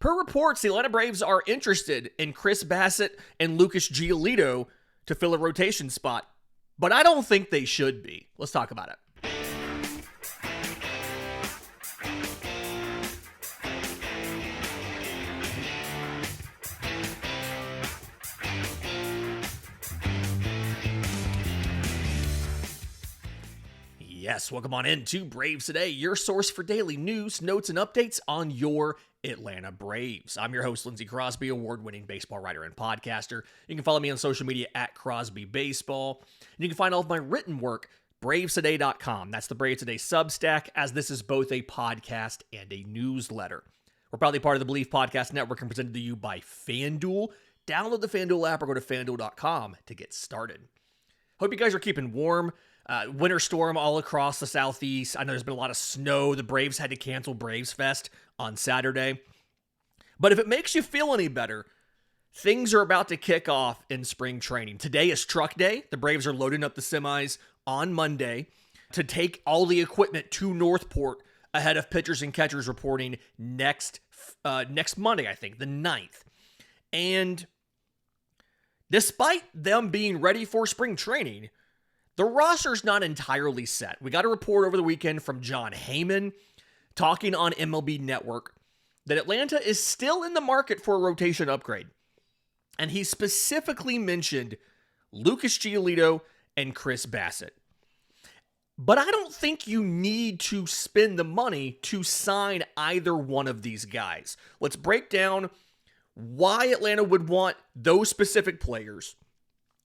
Per reports, the Atlanta Braves are interested in Chris Bassitt and Lucas Giolito to fill a rotation spot, but I don't think they should be. Let's talk about it. Yes, welcome on in to Braves Today, your source for daily news, notes, and updates on your Atlanta Braves. I'm your host, Lindsay Crosby, award-winning baseball writer and podcaster. You can follow me on social media at Crosby Baseball. And you can find all of my written work, bravestoday.com. That's the Braves Today Substack, as this is both a podcast and a newsletter. We're proudly part of the Believe Podcast Network and presented to you by FanDuel. Download the FanDuel app or go to fanduel.com to get started. Hope you guys are keeping warm. Winter storm all across the southeast. I know there's been a lot of snow. The Braves had to cancel Braves Fest on Saturday. But if it makes you feel any better, things are about to kick off in spring training. Today is truck day. The Braves are loading up the semis on Monday to take all the equipment to Northport ahead of pitchers and catchers reporting next Monday, I think, the 9th. And despite them being ready for spring training, the roster's not entirely set. We got a report over the weekend from John Heyman talking on MLB Network that Atlanta is still in the market for a rotation upgrade. And he specifically mentioned Lucas Giolito and Chris Bassitt. But I don't think you need to spend the money to sign either one of these guys. Let's break down why Atlanta would want those specific players,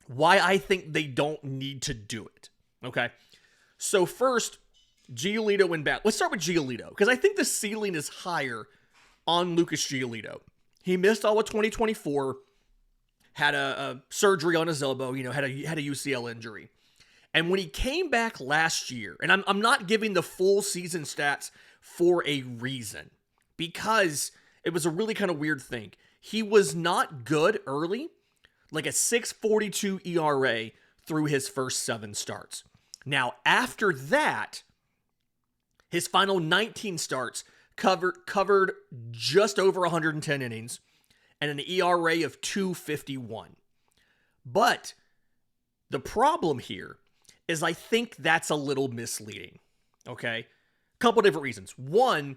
why I think they don't need to do it. Okay. So first, Giolito and Bassitt. Let's start with Giolito, because I think the ceiling is higher on Lucas Giolito. He missed all of 2024, had a surgery on his elbow, had a UCL injury. And when he came back last year, and I'm not giving the full season stats for a reason, because it was a really kind of weird thing. He was not good early, like a 6.42 ERA through his first 7 starts. Now, after that, his final 19 starts covered just over 110 innings and an ERA of 2.51. But the problem here is I think that's a little misleading, okay? Couple different reasons. One,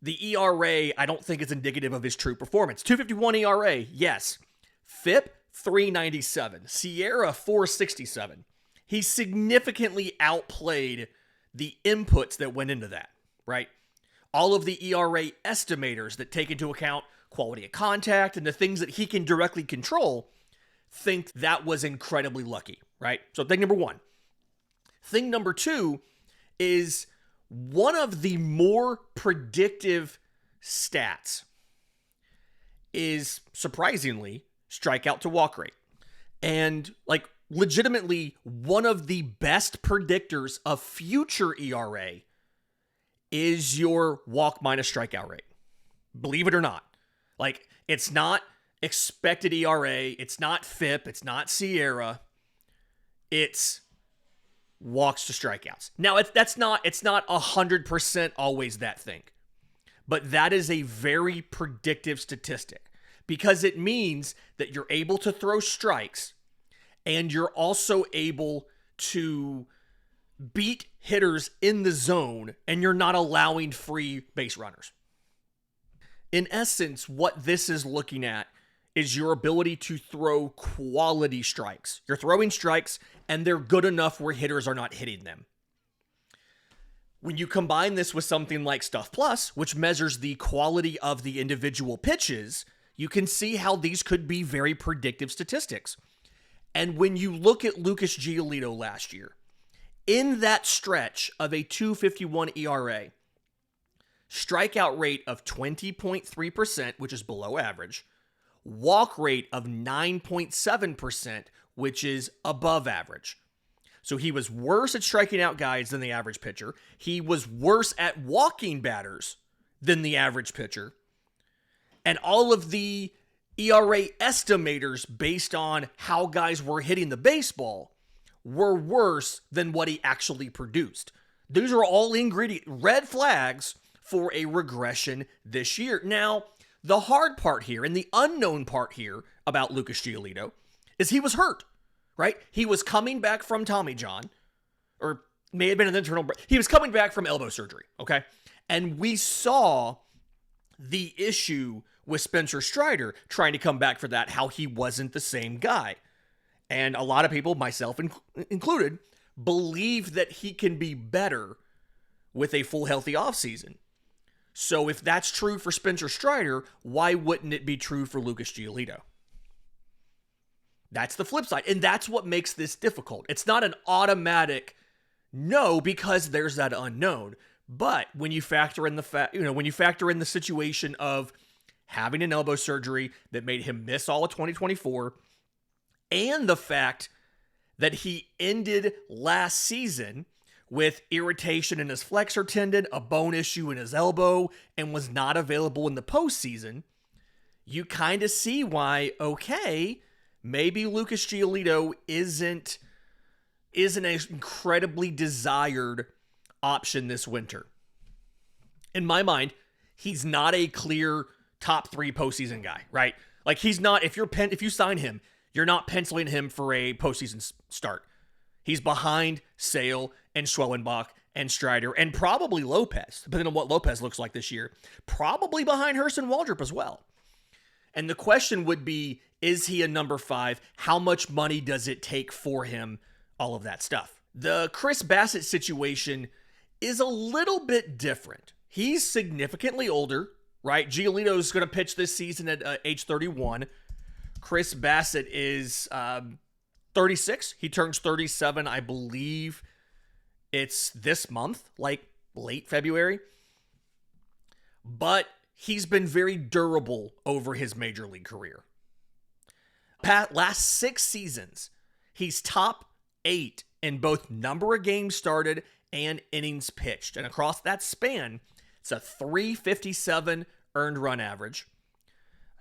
the ERA I don't think is indicative of his true performance. 2.51 ERA, yes. FIP, 397. Sierra, 467. He significantly outplayed the inputs that went into that, right? All of the ERA estimators that take into account quality of contact and the things that he can directly control think that was incredibly lucky, right? So thing number one. Thing number two is one of the more predictive stats is, surprisingly, strikeout to walk rate. And legitimately one of the best predictors of future ERA is your walk minus strikeout rate. Believe it or not. It's not expected ERA, it's not FIP, it's not Sierra. It's walks to strikeouts. Now it's not 100% always that thing. But that is a very predictive statistic, because it means that you're able to throw strikes and you're also able to beat hitters in the zone and you're not allowing free base runners. In essence, what this is looking at is your ability to throw quality strikes. You're throwing strikes and they're good enough where hitters are not hitting them. When you combine this with something like Stuff Plus, which measures the quality of the individual pitches, you can see how these could be very predictive statistics. And when you look at Lucas Giolito last year, in that stretch of a 2.51 ERA, strikeout rate of 20.3%, which is below average, walk rate of 9.7%, which is above average. So he was worse at striking out guys than the average pitcher. He was worse at walking batters than the average pitcher. And all of the ERA estimators based on how guys were hitting the baseball were worse than what he actually produced. These are all red flags for a regression this year. Now, The hard part here and the unknown part here about Lucas Giolito is he was hurt, right? He was coming back from Tommy John, or may have been an internal. He was coming back from elbow surgery, okay? And we saw the issue with Spencer Strider trying to come back for that, how he wasn't the same guy. And a lot of people, myself included, believe that he can be better with a full healthy offseason. So if that's true for Spencer Strider, why wouldn't it be true for Lucas Giolito? That's the flip side. And that's what makes this difficult. It's not an automatic no because there's that unknown. But when you factor in the situation of having an elbow surgery that made him miss all of 2024, and the fact that he ended last season with irritation in his flexor tendon, a bone issue in his elbow, and was not available in the postseason, you kind of see why, okay, maybe Lucas Giolito isn't an incredibly desired option this winter. In my mind, he's not a clear top 3 postseason guy, right? Like he's not, if you sign him, you're not penciling him for a postseason start. He's behind Sale and Schwellenbach and Strider and probably Lopez, depending on what Lopez looks like this year. Probably behind Hurst and Waldrop as well. And the question would be, is he a number 5? How much money does it take for him? All of that stuff. The Chris Bassitt situation is a little bit different. He's significantly older, right? Giolito's going to pitch this season at age 31. Chris Bassitt is 36. He turns 37, I believe it's this month, like late February. But he's been very durable over his major league career. Last 6 seasons, he's top 8 in both number of games started and innings pitched. And across that span, it's a .357 earned run average,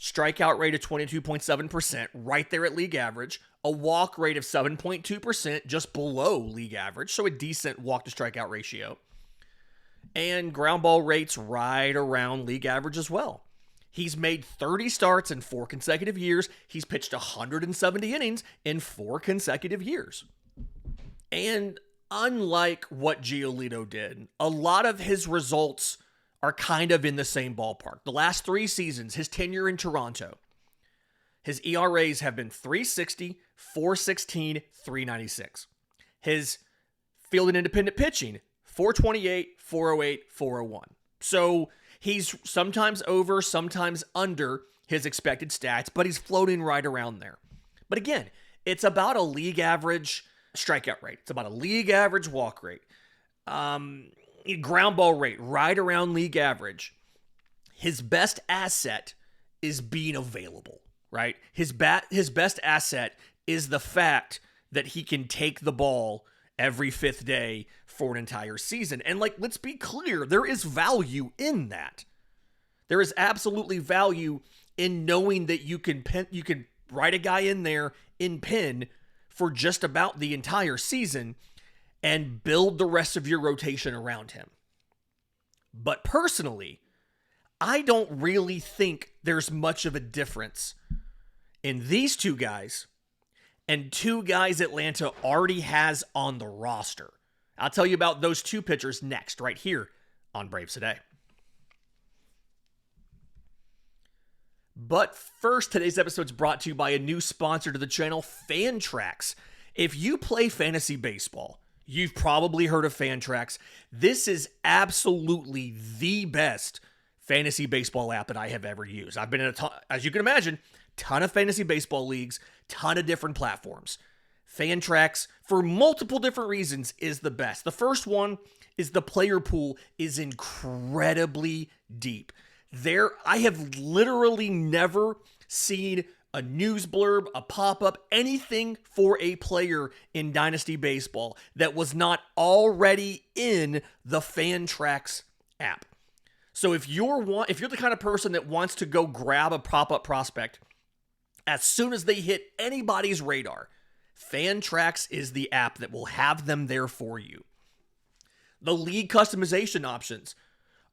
strikeout rate of 22.7%, right there at league average, a walk rate of 7.2%, just below league average, so a decent walk to strikeout ratio, and ground ball rates right around league average as well. He's made 30 starts in 4 consecutive years. He's pitched 170 innings in 4 consecutive years. And unlike what Giolito did, a lot of his results are kind of in the same ballpark. The last 3 seasons, his tenure in Toronto, his ERAs have been .360, .416, .396. His field and independent pitching, .428, .408, .401. So he's sometimes over, sometimes under his expected stats, but he's floating right around there. But again, it's about a league average strikeout rate. It's about a league average walk rate. Ground ball rate, right around league average. His best asset is being available, right? His best asset is the fact that he can take the ball every 5th day for an entire season. And let's be clear, there is value in that. There is absolutely value in knowing that you can write a guy in there in pen for just about the entire season and build the rest of your rotation around him. But personally, I don't really think there's much of a difference in these 2 guys and 2 guys Atlanta already has on the roster. I'll tell you about those 2 pitchers next, right here on Braves Today. But first, today's episode is brought to you by a new sponsor to the channel, Fantrax. If you play fantasy baseball, you've probably heard of Fantrax. This is absolutely the best fantasy baseball app that I have ever used. I've been in as you can imagine, ton of fantasy baseball leagues, ton of different platforms. Fantrax, for multiple different reasons, is the best. The first one is the player pool is incredibly deep. I have literally never seen a news blurb, a pop-up, anything for a player in Dynasty Baseball that was not already in the Fantrax app. So if you're the kind of person that wants to go grab a pop-up prospect as soon as they hit anybody's radar, Fantrax is the app that will have them there for you. The league customization options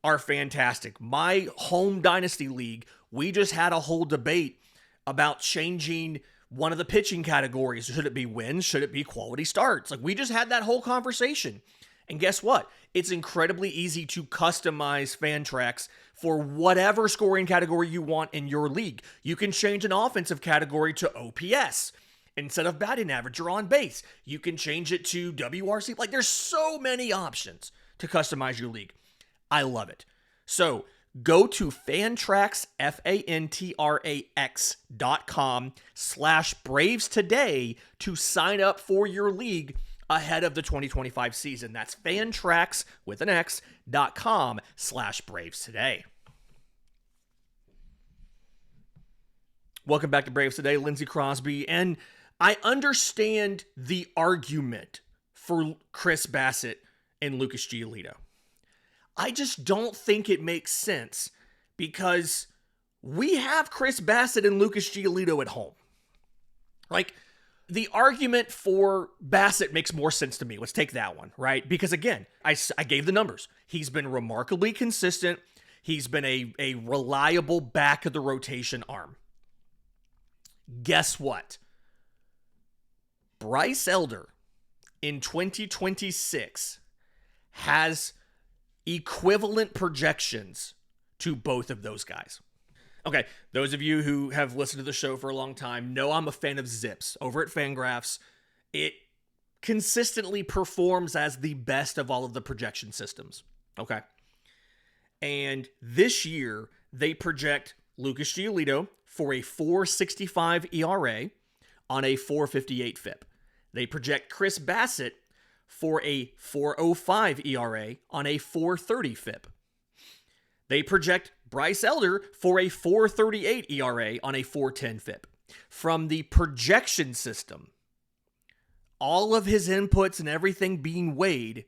are fantastic. My home dynasty league, we just had a whole debate about changing one of the pitching categories. Should it be wins? Should it be quality starts? Like, we just had that whole conversation. And guess what? It's incredibly easy to customize Fantrax for whatever scoring category you want in your league. You can change an offensive category to OPS instead of batting average or on base. You can change it to WRC. Like, there's so many options to customize your league. I love it. So go to Fantrax, Fantrax.com/Braves today to sign up for your league ahead of the 2025 season. That's Fantrax with an X.com/Braves today. Welcome back to Braves Today, Lindsay Crosby. And I understand the argument for Chris Bassitt and Lucas Giolito. I just don't think it makes sense because we have Chris Bassitt and Lucas Giolito at home. Like, the argument for Bassitt makes more sense to me. Let's take that one, right? Because again, I gave the numbers. He's been remarkably consistent. He's been a reliable back of the rotation arm. Guess what? Bryce Elder in 2026 has equivalent projections to both of those guys. Okay, those of you who have listened to the show for a long time know I'm a fan of Zips. Over at Fangraphs, it consistently performs as the best of all of the projection systems. Okay. And this year, they project Lucas Giolito for a 4.65 ERA on a 4.58 FIP. They project Chris Bassitt for a 4.05 ERA on a 4.30 FIP. They project Bryce Elder for a 4.38 ERA on a 4.10 FIP. From the projection system, all of his inputs and everything being weighed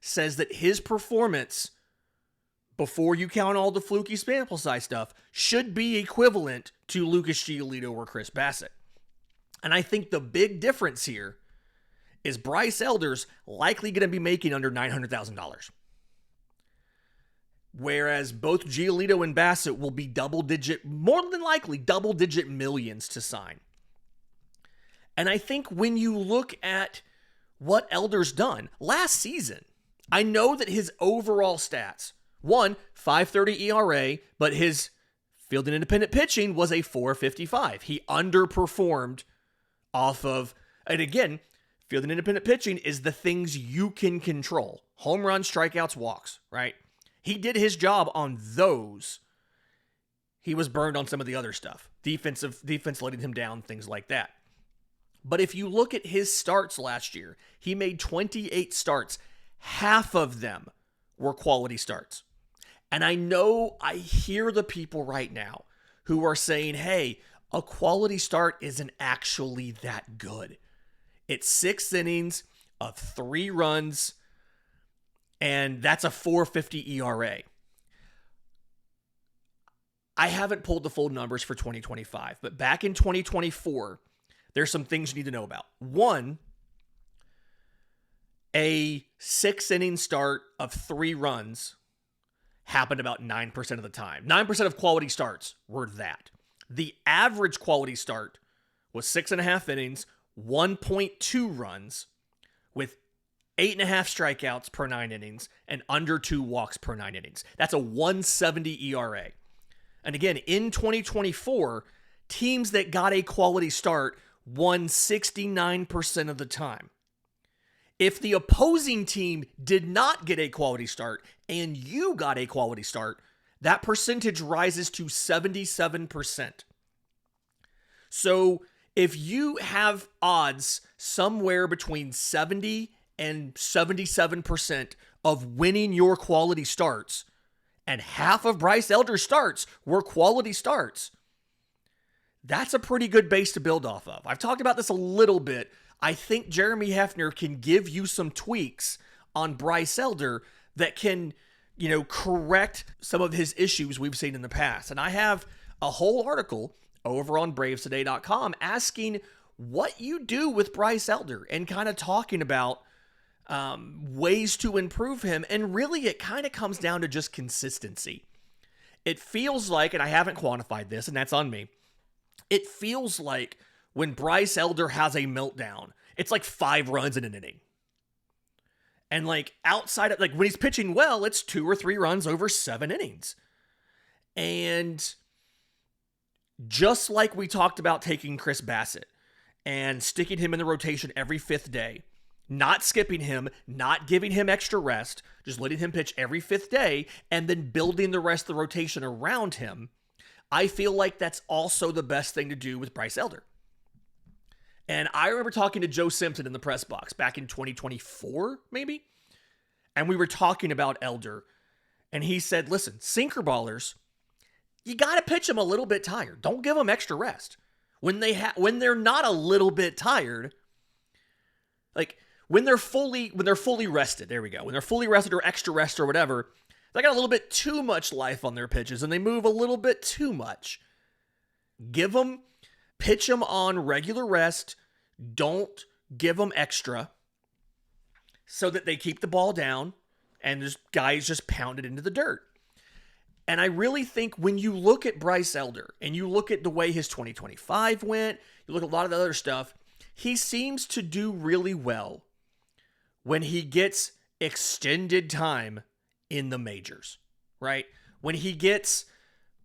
says that his performance, before you count all the fluky sample size stuff, should be equivalent to Lucas Giolito or Chris Bassitt. And I think the big difference here is Bryce Elder's likely going to be making under $900,000. Whereas both Giolito and Bassitt will be more than likely double-digit millions to sign. And I think when you look at what Elder's done last season, I know that his overall stats, 5.30 ERA, but his field and independent pitching was a 4.55. He underperformed off of, and again, field and independent pitching is the things you can control. Home runs, strikeouts, walks, right? He did his job on those. He was burned on some of the other stuff. Defense letting him down, things like that. But if you look at his starts last year, he made 28 starts. Half of them were quality starts. And I know I hear the people right now who are saying, hey, a quality start isn't actually that good. It's 6 innings of 3 runs, and that's a 4.50 ERA. I haven't pulled the full numbers for 2025, but back in 2024, there's some things you need to know about. One, a 6-inning start of 3 runs happened about 9% of the time. 9% of quality starts were that. The average quality start was 6.5 innings, 1.2 runs, with 8.5 strikeouts per 9 innings, and under 2 walks per 9 innings. That's a 1.70 ERA. And again, in 2024, teams that got a quality start won 69% of the time. If the opposing team did not get a quality start and you got a quality start, that percentage rises to 77%. So if you have odds somewhere between 70 and 77% of winning your quality starts, and half of Bryce Elder's starts were quality starts, that's a pretty good base to build off of. I've talked about this a little bit. I think Jeremy Hefner can give you some tweaks on Bryce Elder that can, correct some of his issues we've seen in the past. And I have a whole article over on bravestoday.com asking what you do with Bryce Elder and kind of talking about ways to improve him. And really, it kind of comes down to just consistency. It feels like, and I haven't quantified this, and that's on me, it feels like when Bryce Elder has a meltdown, it's like 5 runs in an inning. And like outside of, like when he's pitching well, it's 2 or 3 runs over 7 innings. And just like we talked about taking Chris Bassitt and sticking him in the rotation every 5th day, not skipping him, not giving him extra rest, just letting him pitch every 5th day, and then building the rest of the rotation around him, I feel like that's also the best thing to do with Bryce Elder. And I remember talking to Joe Simpson in the press box back in 2024, maybe, and we were talking about Elder, and he said, listen, sinker ballers, you got to pitch them a little bit tired. Don't give them extra rest. When they're not a little bit tired, like when they're fully rested, there we go. When they're fully rested or extra rest or whatever, they got a little bit too much life on their pitches and they move a little bit too much. Pitch them on regular rest. Don't give them extra so that they keep the ball down and this guys just pound it into the dirt. And I really think when you look at Bryce Elder and you look at the way his 2025 went, you look at a lot of the other stuff, he seems to do really well when he gets extended time in the majors, right? When he gets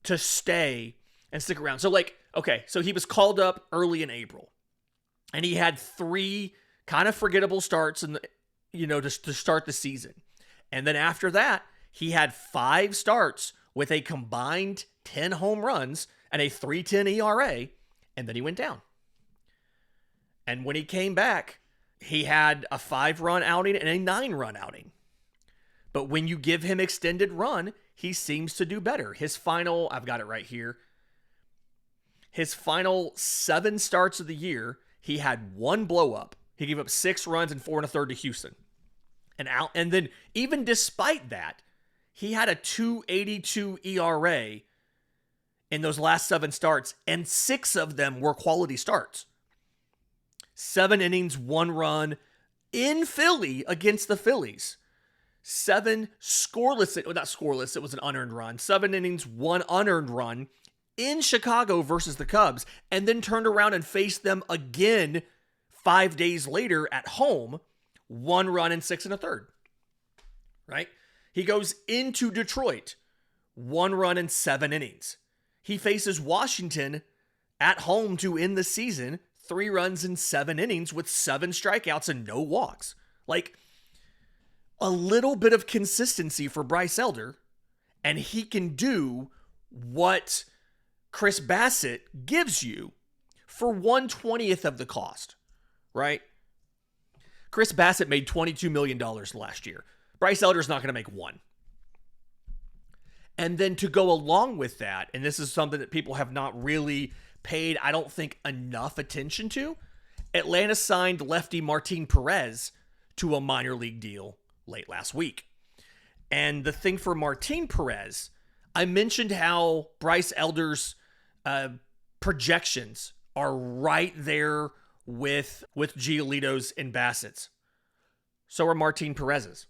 to stay and stick around. So like, okay, so he was called up early in April and he had 3 kind of forgettable starts to start the season. And then after that, he had 5 starts with a combined 10 home runs and a 3.10 ERA, and then he went down. And when he came back, he had a 5-run outing and a 9-run outing. But when you give him extended run, he seems to do better. I've got it right here. His final 7 starts of the year, he had 1 blow up. He gave up 6 runs and 4 1/3 to Houston. And then even despite that, he had a 2.82 ERA in those last 7 starts, and 6 of them were quality starts. 7 innings, 1 run in Philly against the Phillies. 7 scoreless, not scoreless, it was an unearned run. 7 innings, 1 unearned run in Chicago versus the Cubs, and then turned around and faced them again 5 days later at home, 1 run and 6 1/3. Right? He goes into Detroit, 1 run in 7 innings. He faces Washington at home to end the season, 3 runs in 7 innings with 7 strikeouts and no walks. Like, a little bit of consistency for Bryce Elder, and he can do what Chris Bassitt gives you for 1/20th of the cost, right? Chris Bassitt made $22 million last year. Bryce Elder's not going to make 1. And then to go along with that, and this is something that people have not really paid, I don't think, enough attention to, Atlanta signed lefty Martín Pérez to a minor league deal late last week. And the thing for Martín Pérez, I mentioned how Bryce Elder's projections are right there with Giolito's and Bassitt's. So are Martín Pérez's.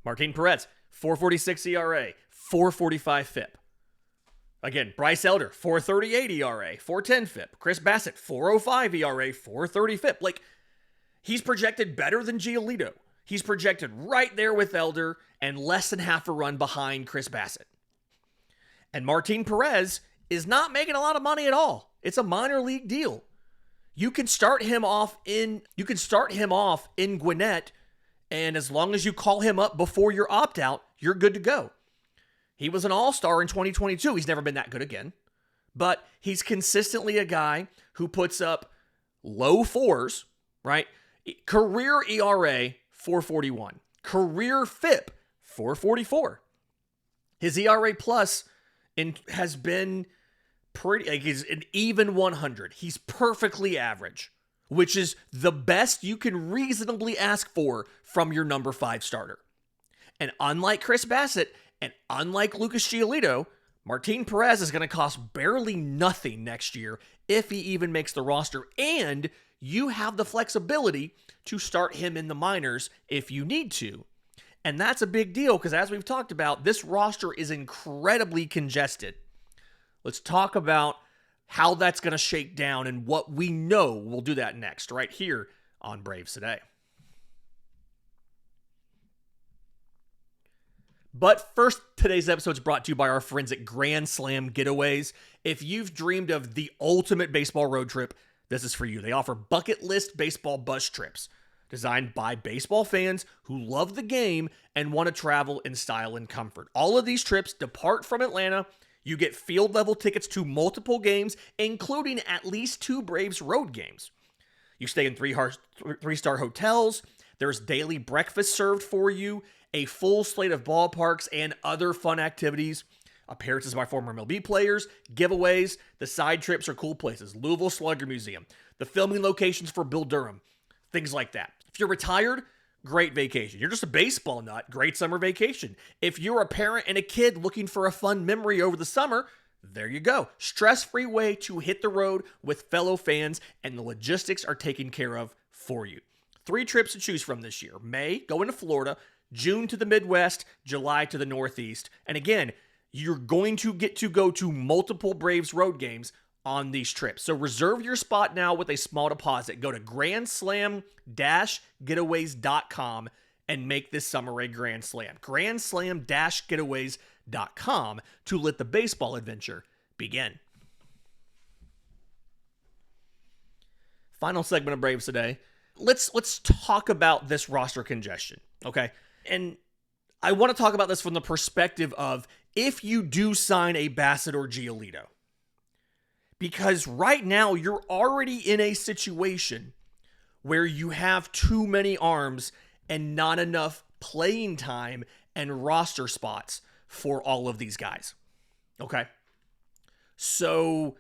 Martín Pérez, 4.46 ERA, 4.45 FIP. Again, Bryce Elder, 4.38 ERA, 4.10 FIP. Chris Bassitt, 4.05 ERA, 4.30 FIP. Like, he's projected better than Giolito. He's projected right there with Elder and less than half a run behind Chris Bassitt. And Martín Pérez is not making a lot of money at all. It's a minor league deal. You can start him off in Gwinnett, and as long as you call him up before your opt-out, you're good to go. He was an all-star in 2022. He's never been that good again. But he's consistently a guy who puts up low 4s, right? Career ERA, 4.41. Career FIP, 4.44. His ERA plus has been pretty, like, he's an even 100. He's perfectly average, which is the best you can reasonably ask for from your number 5 starter. And unlike Chris Bassitt and unlike Lucas Giolito, Martín Pérez is going to cost barely nothing next year if he even makes the roster, and you have the flexibility to start him in the minors if you need to. And that's a big deal because, as we've talked about, this roster is incredibly congested. Let's talk about how that's going to shake down and what we know. We'll do that next, right here on Braves Today. But first, today's episode is brought to you by our friends at Grand Slam Getaways. If you've dreamed of the ultimate baseball road trip, this is for you. They offer bucket list baseball bus trips designed by baseball fans who love the game and want to travel in style and comfort. All of these trips depart from Atlanta. You get field level tickets to multiple games, including at least 2 Braves road games. You stay in 3-star hotels. There's daily breakfast served for you, a full slate of ballparks and other fun activities, appearances by former MLB players, giveaways. The side trips are cool places. Louisville Slugger Museum, the filming locations for Bill Durham, things like that. If you're retired, great vacation. You're just a baseball nut, great summer vacation. If you're a parent and a kid looking for a fun memory over the summer, there you go. Stress-free way to hit the road with fellow fans, and the logistics are taken care of for you. 3 trips to choose from this year. May, going to Florida. June to the Midwest. July to the Northeast. And again, you're going to get to go to multiple Braves road games on these trips. So reserve your spot now with a small deposit. Go to grandslam-getaways.com and make this summer a Grand Slam. grandslam-getaways.com to let the baseball adventure begin. Final segment of Braves Today. Let's talk about this roster congestion, okay? And I want to talk about this from the perspective of if you do sign a Bassitt or Giolito. Because right now, you're already in a situation where you have too many arms and not enough playing time and roster spots for all of these guys. Okay? So,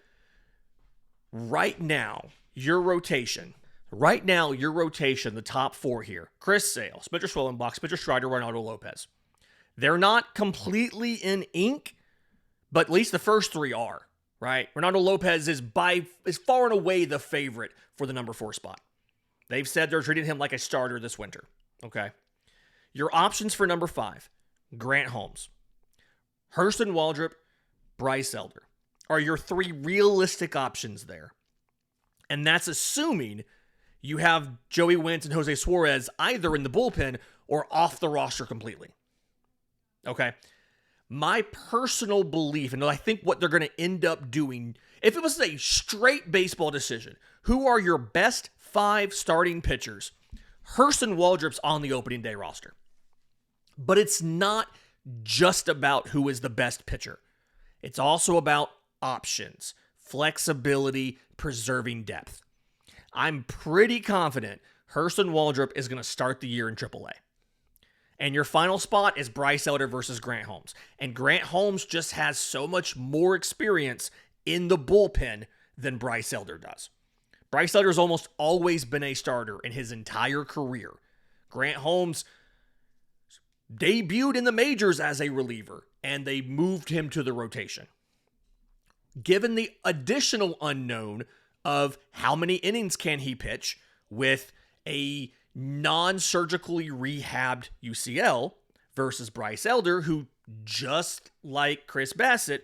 right now, your rotation, the top 4 here, Chris Sale, Spencer Schwellenbach, Spencer Strider, Ronaldo Lopez. They're not completely in ink, but at least the first 3 are. Right? Ronaldo Lopez is far and away the favorite for the number 4 spot. They've said they're treating him like a starter this winter. Okay. Your options for number 5, Grant Holmes, Hurston Waldrop, Bryce Elder are your 3 realistic options there. And that's assuming you have Joey Wentz and Jose Suarez either in the bullpen or off the roster completely. Okay. My personal belief, and I think what they're going to end up doing, if it was a straight baseball decision, who are your best 5 starting pitchers? Hurston Waldrop's on the opening day roster. But it's not just about who is the best pitcher. It's also about options, flexibility, preserving depth. I'm pretty confident Hurston Waldrop is going to start the year in AAA. And your final spot is Bryce Elder versus Grant Holmes. And Grant Holmes just has so much more experience in the bullpen than Bryce Elder does. Bryce Elder has almost always been a starter in his entire career. Grant Holmes debuted in the majors as a reliever, and they moved him to the rotation. Given the additional unknown of how many innings can he pitch with a non-surgically rehabbed UCL versus Bryce Elder, who, just like Chris Bassitt,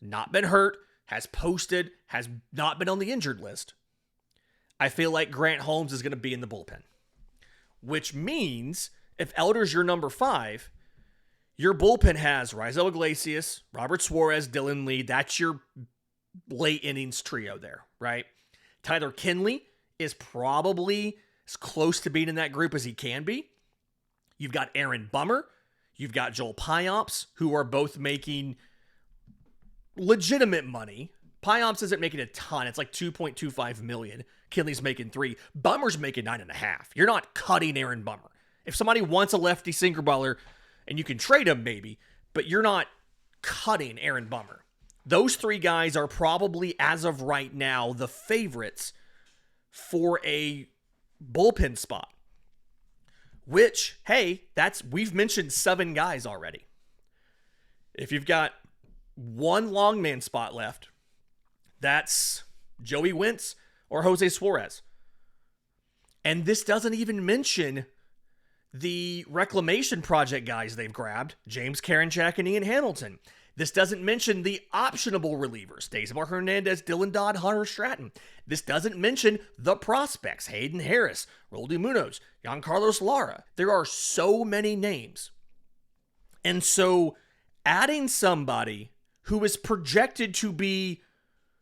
not been hurt, has posted, has not been on the injured list. I feel like Grant Holmes is going to be in the bullpen. Which means, if Elder's your number 5, your bullpen has Raisel Iglesias, Robert Suarez, Dylan Lee. That's your late innings trio there, right? Tyler Kinley is probably as close to being in that group as he can be. You've got Aaron Bummer. You've got Joel Payamps, who are both making legitimate money. Payamps isn't making a ton. It's like $2.25 million. Kinley's making $3 million. Bummer's making $9.5 million. You're not cutting Aaron Bummer. If somebody wants a lefty sinker baller, and you can trade him maybe, but you're not cutting Aaron Bummer. Those 3 guys are probably, as of right now, the favorites for a bullpen spot. Which, hey, we've mentioned 7 guys already. If you've got 1 long man spot left, that's Joey Wentz or Jose Suarez. And this doesn't even mention the reclamation project guys they've grabbed, James Karinchak and Ian Hamilton. This doesn't mention the optionable relievers, Desamar Hernandez, Dylan Dodd, Hunter Stratton. This doesn't mention the prospects, Hayden Harris, Roldy Munoz, Giancarlos Lara. There are so many names. And so adding somebody who is projected to be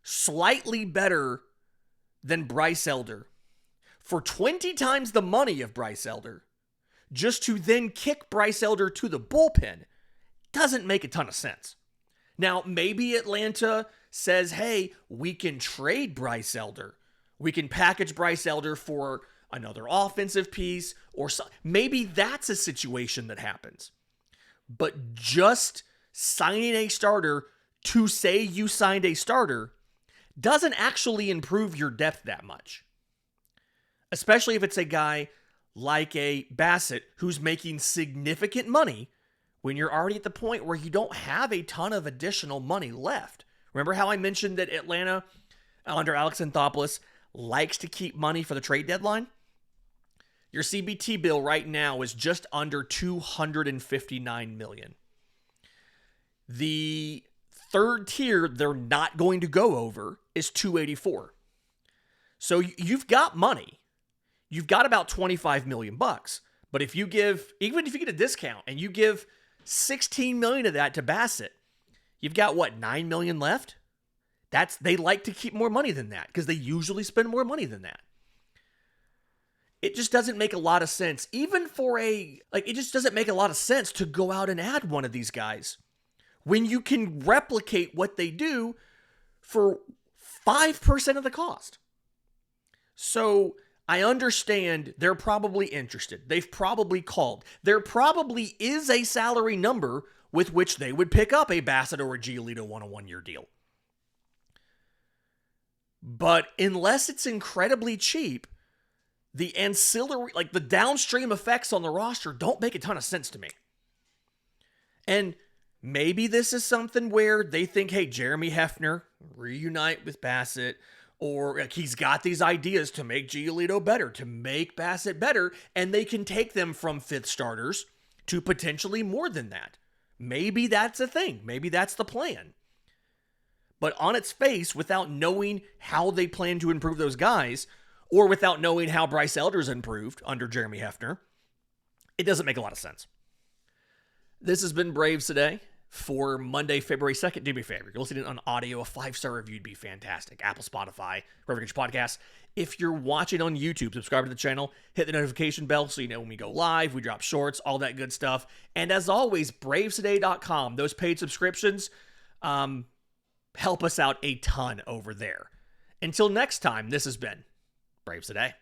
slightly better than Bryce Elder for 20 times the money of Bryce Elder, just to then kick Bryce Elder to the bullpen, doesn't make a ton of sense. Now, maybe Atlanta says, hey, we can trade Bryce Elder. We can package Bryce Elder for another offensive piece, or maybe that's a situation that happens. But just signing a starter to say you signed a starter doesn't actually improve your depth that much. Especially if it's a guy like a Bassitt who's making significant money when you're already at the point where you don't have a ton of additional money left. Remember how I mentioned that Atlanta, under Alex Anthopoulos, likes to keep money for the trade deadline? Your CBT bill right now is just under $259 million. The third tier they're not going to go over is $284. So you've got money. You've got about $25 million bucks. But if you give, even if you get a discount and you give $16 million of that to Bassitt, you've got what, $9 million left? They like to keep more money than that because they usually spend more money than that. It just doesn't make a lot of sense. Even for it just doesn't make a lot of sense to go out and add one of these guys when you can replicate what they do for 5% of the cost. So I understand they're probably interested. They've probably called. There probably is a salary number with which they would pick up a Bassitt or a Giolito on a one-year deal. But unless it's incredibly cheap, the ancillary, the downstream effects on the roster don't make a ton of sense to me. And maybe this is something where they think, hey, Jeremy Hefner, reunite with Bassitt, or he's got these ideas to make Giolito better, to make Bassitt better, and they can take them from fifth starters to potentially more than that. Maybe that's a thing. Maybe that's the plan. But on its face, without knowing how they plan to improve those guys, or without knowing how Bryce Elder's improved under Jeremy Hefner, it doesn't make a lot of sense. This has been Braves Today for Monday, February 2nd. Do me a favor. If you're listening on audio, a 5-star review would be fantastic. Apple, Spotify, wherever you get your podcasts. If you're watching on YouTube, subscribe to the channel, hit the notification bell so you know when we go live, we drop shorts, all that good stuff. And as always, bravestoday.com, those paid subscriptions, help us out a ton over there. Until next time, this has been Braves Today.